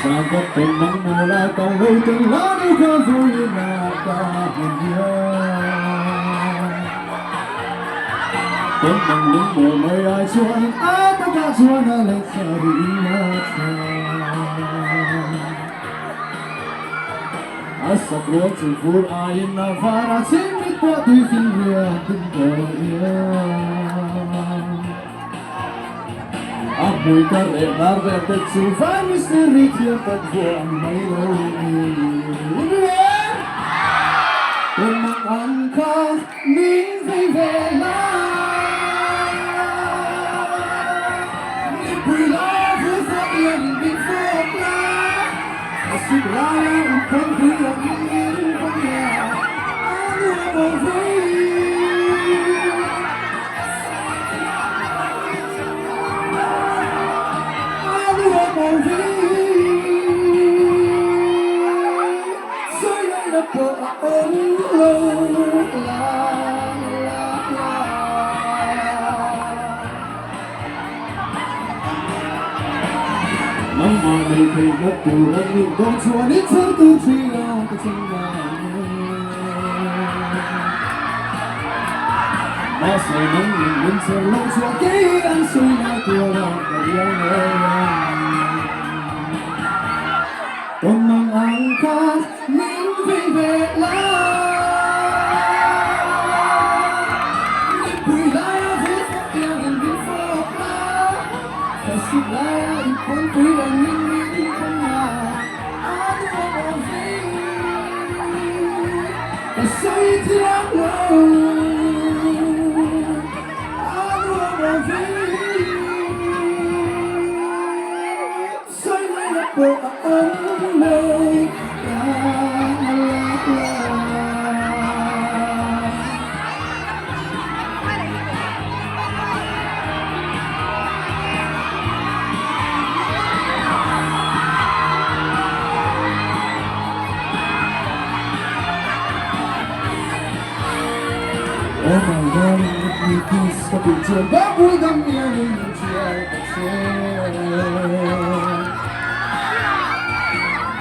sao có tình mong mùa là còn lưu tình lá nếu có vui là ta hồn nhớ tình bằng những mùa mây ai chuan ai ta đã chuan ở lên xa đi asa kuat sifur ayin na para simit pa di finria tinggalnya amoy karenar vertet sulfan misteri tiap buang may launi Umang angkat min vivela Ni pula fufa yang bifokla Asik raya ukon kuya ingin punya Anu abovi Anu abovi Saya dapat Mama may kay naturan ni Don Juanit sa tutriya Masa nang ingin sa langsa kaya ang sa'y naturang kayang Tumang angkat min vivela Ni prilaya fufa yang bifokla Kasih laya ipon prilang ingin kanya Anu abovi Kasay tiang lo Anu abovi Say may napo ang may Oh my God, let me please stop it till baboy ng yanin ng siya'y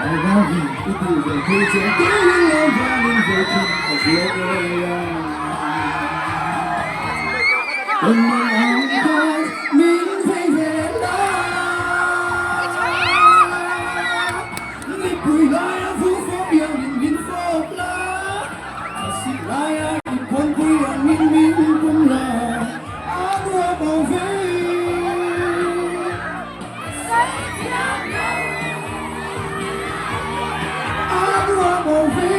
I love you, it is a picture Do you love running for king of your Umang angkat min vivela Ni prilaya fufa yang ingin fokla Kasih raya ipon yang ingin pumla Anu abovi Anu abovi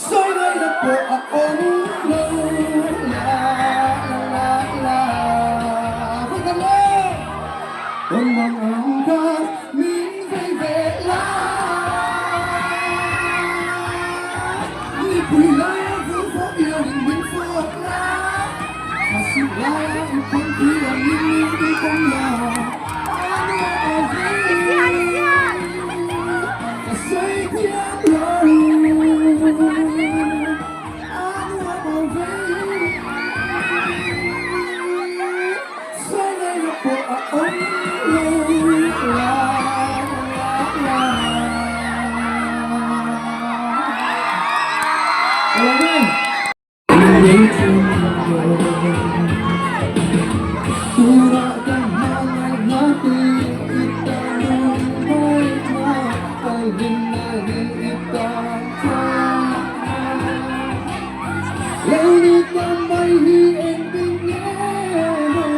Say na po akong la la la Pagkala Umang angkat min vivela Ni prilaya fufa yang ingin fokla Kasih raya ipon yang ingin pumla Anu abovi Kasay tiang lo Anu abovi Say na po akong la la Turakan hanay natin itanong may makalhin na rin itatang Launit na may hiending yelo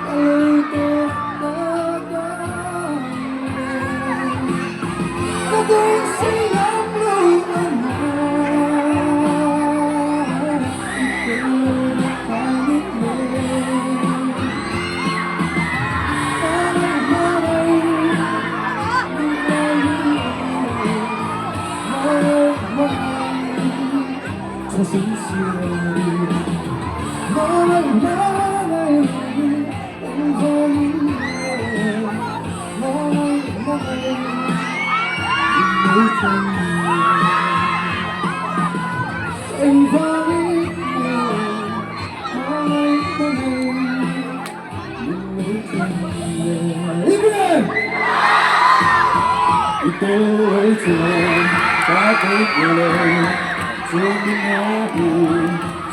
Kalutok na dahil Kadang silang luan na Everybody, tôi trường có thích người trên những ngã đường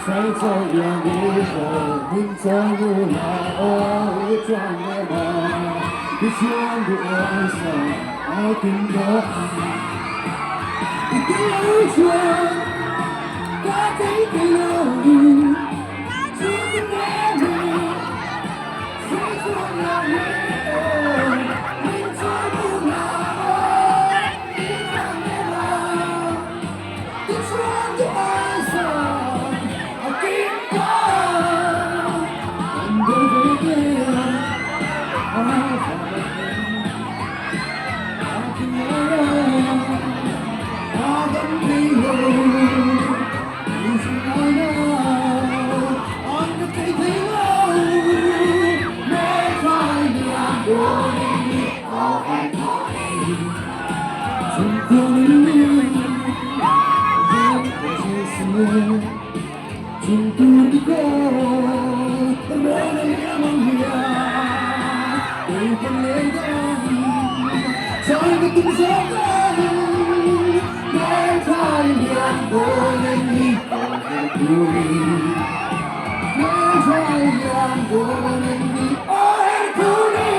say cho nhà đi rồi nhưng cho như là ôi cho nghe bà cứ chuyên được ai sợ ai cũng đó tôi trường có thích người trên những ngã đường say cho nhà đi rồi nhưng cho như là Cintuku terbenam yang menghias dari penelitian saya ketumsakan dan kalian boleh dikawali dan kalian boleh dikawali